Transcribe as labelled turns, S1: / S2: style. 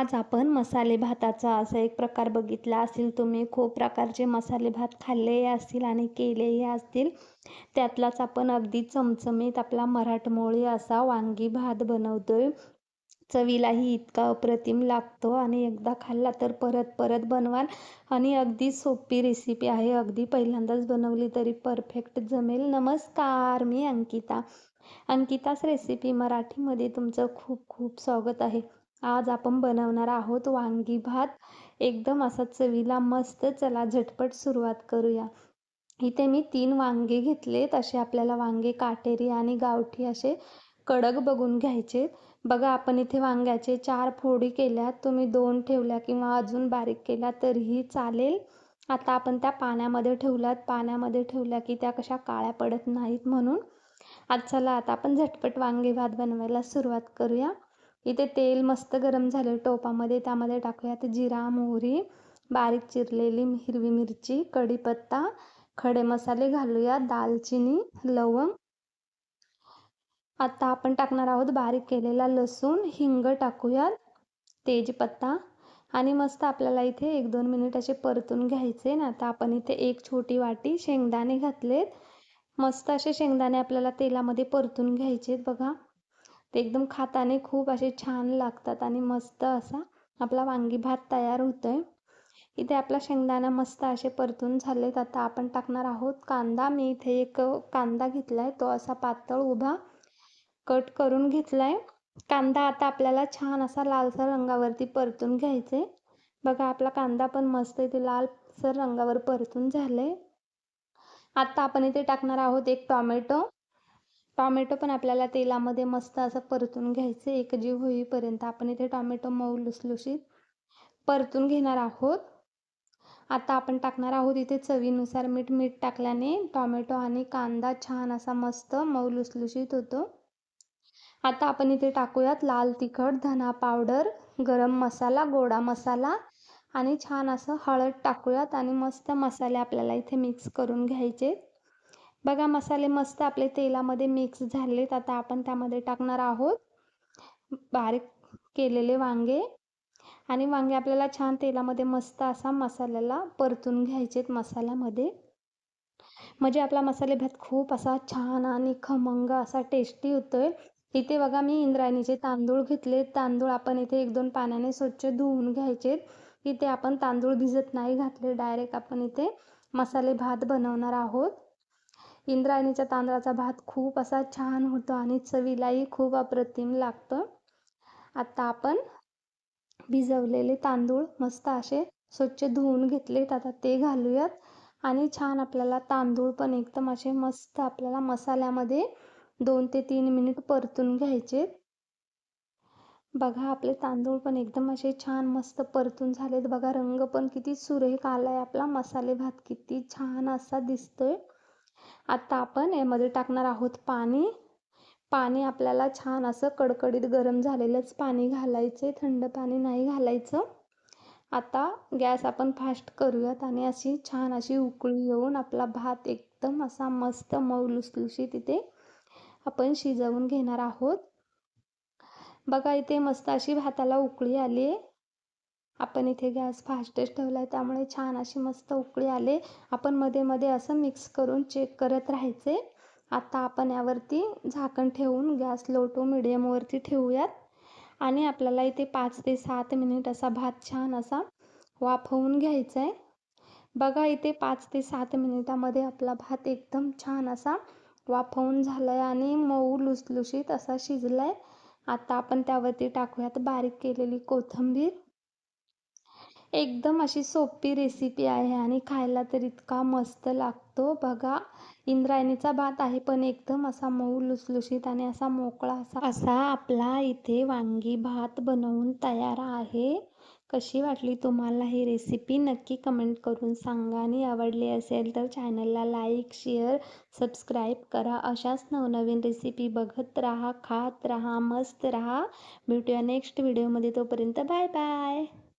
S1: आज आपण मसाले भाताचा असा एक प्रकार बघितला असेल तुम्ही. खूप प्रकारचे मसाले भात खाल्लेही असतील आणि केलेही असतील. त्यातलाच आपण अगदी चमचमीत आपला मराठमोळी असा वांगी भात बनवतोय. चवीलाही इतका अप्रतिम लागतो आणि एकदा खाल्ला तर परत परत बनवाल. आणि अगदी सोपी रेसिपी आहे. अगदी पहिल्यांदाच बनवली तरी परफेक्ट जमेल. नमस्कार, मी अंकिता. अंकिताच रेसिपी मराठीमध्ये तुमचं खूप खूप स्वागत आहे. आज आपण बनवणार आहोत वांगी भात. एकदम असा चवीला मस्त. चला झटपट सुरुवात करूया. इथे मी 3 वांगे घेतलेत. असे आपल्याला वांगे काटेरी आणि गावठी असे कडक बघून घ्यायचे. बघा, आपण इथे वांग्याचे 4 फोडी केल्यात. तुम्ही 2 ठेवल्या किंवा अजून बारीक केल्या तरीही चालेल. आता आपण त्या पाण्यामध्ये ठेवल्यात. पाण्यामध्ये ठेवल्या की त्या कशा काळ्या पडत नाहीत म्हणून. चला आता आपण झटपट वांगे भात बनवायला सुरुवात करूया. इथे तेल मस्त गरम झाले टोपामध्ये. त्यामध्ये टाकूयात जिरा, मोहरी, बारीक चिरलेली हिरवी मिरची, कढीपत्ता, खडे मसाले घालूया, दालचिनी, लवंग. आता आपण टाकणार आहोत बारीक केलेला लसूण, हिंग टाकूयात, तेजपत्ता आणि मस्त आपल्याला इथे 1-2 मिनिट असे परतून घ्यायचे ना. आता आपण इथे 1 छोटी वाटी शेंगदाणे घातलेत. मस्त असे शेंगदाणे आपल्याला तेलामध्ये परतून घ्यायचे. बघा, ते एकदम खाताने खूप असे छान लागतात आणि मस्त असा आपला वांगी भात तयार होतोय. इथे आपला शेंगदाणा मस्त असे परतून झालेत. आता आपण टाकणार आहोत कांदा. मी इथे एक कांदा घेतलाय. तो असा पातळ उभा कट करून घेतलाय. कांदा आता आपल्याला छान असा लालसर रंगावरती परतून घ्यायचे. बघा, आपला कांदा पण मस्त इथे लालसर रंगावर परतून झाले. आता आपण इथे टाकणार आहोत एक टोमॅटो. टोमॅटो पण आपल्याला तेलामध्ये मस्त असं परतून घ्यायचे. एकजीव होईपर्यंत आपण इथे टोमॅटो मऊ लुसलुशीत परतून घेणार आहोत. आता आपण टाकणार आहोत इथे चवीनुसार मीठ. मीठ टाकल्याने टोमॅटो आणि कांदा छान असा मस्त मऊ लुसलुशीत होतो. आता आपण इथे टाकूयात लाल तिखट, धना पावडर, गरम मसाला, गोडा मसाला आणि छान असं हळद टाकूयात आणि मस्त मसाले आपल्याला इथे मिक्स करून घ्यायचे. बघा, मसाले मस्त आपले तेलामध्ये मिक्स झालेत. आता आपण त्यामध्ये टाकणार आहोत बारीक केलेले वांगे आणि वांगे आपल्याला छान तेलामध्ये मस्त असा मसाल्याला परतून घ्यायचेत मसाल्यामध्ये. म्हणजे आपला मसाले भात खूप असा छान आणि खमंग असा टेस्टी होतोय. इथे बघा, मी इंद्रायणीचे तांदूळ घेतले. तांदूळ आपण इथे 1-2 पाण्याने स्वच्छ धुवून घ्यायचेत. इथे आपण तांदूळ भिजत नाही घातले. डायरेक्ट आपण इथे मसाले भात बनवणार आहोत. इंद्रायणीच्या तांदळाचा भात खूप असा छान होतो आणि चवीलाही खूप अप्रतिम लागतं. आता आपण भिजवलेले तांदूळ मस्त असे स्वच्छ धुवून घेतलेत. आता ते घालूयात आणि छान आपल्याला तांदूळ पण एकदम असे मस्त आपल्याला मसाल्यामध्ये 2 ते 3 मिनिट परतून घ्यायचे. बघा, आपले तांदूळ पण एकदम असे छान मस्त परतून झालेत. बघा, रंग पण किती सुरेख आलाय. आपला मसाले भात किती छान असा दिसतोय. आता आपण यामध्ये टाकणार आहोत पाणी. पाणी आपल्याला छान असं कडकडीत गरम झालेलंच पाणी घालायचे. थंड पाणी नाही घालायचं. आता गॅस आपण फास्ट करूयात आणि अशी छान अशी उकळी येऊन आपला भात एकदम असा मस्त मऊ लुसलुशीत इथे आपण शिजवून घेणार आहोत. बघा, इथे मस्त अशी भाताला उकळी आली आहे. आपण इथे गॅस फास्टच ठेवलाय त्यामुळे छान अशी मस्त उकळी आले. आपण मध्ये मध्ये असं मिक्स करून चेक करत राहायचे. आता आपण यावरती झाकण ठेवून गॅस लो टू मिडियमवरती ठेवूयात आणि आपल्याला इथे 5 ते 7 मिनिट असा भात छान असा वाफवून घ्यायचा आहे. बघा, इथे 5 ते 7 मिनिटामध्ये आपला भात एकदम छान असा वाफवून झालाय आणि मऊ लुसलुशीत असा शिजलाय. आता आपण त्यावरती टाकूयात बारीक केलेली कोथिंबीर. एकदम अशी सोपी रेसिपी आहे आणि खायला तर इतका मस्त लागतो. बघा, इंद्रायणीचा भात आहे पण एकदम असा मऊ लुसलुशीत आणि असा मोकळा असा असा आपला इथे वांगी भात बनवून तयार आहे. कशी वाटली तुम्हाला ही रेसिपी नक्की कमेंट करून सांगा आणि आवडली असेल तर चॅनलला लाईक, शेअर, सबस्क्राईब करा. अशाच नवनवीन रेसिपी बघत राहा, खात राहा, मस्त राहा. भेटूया नेक्स्ट व्हिडिओमध्ये. तोपर्यंत बाय बाय.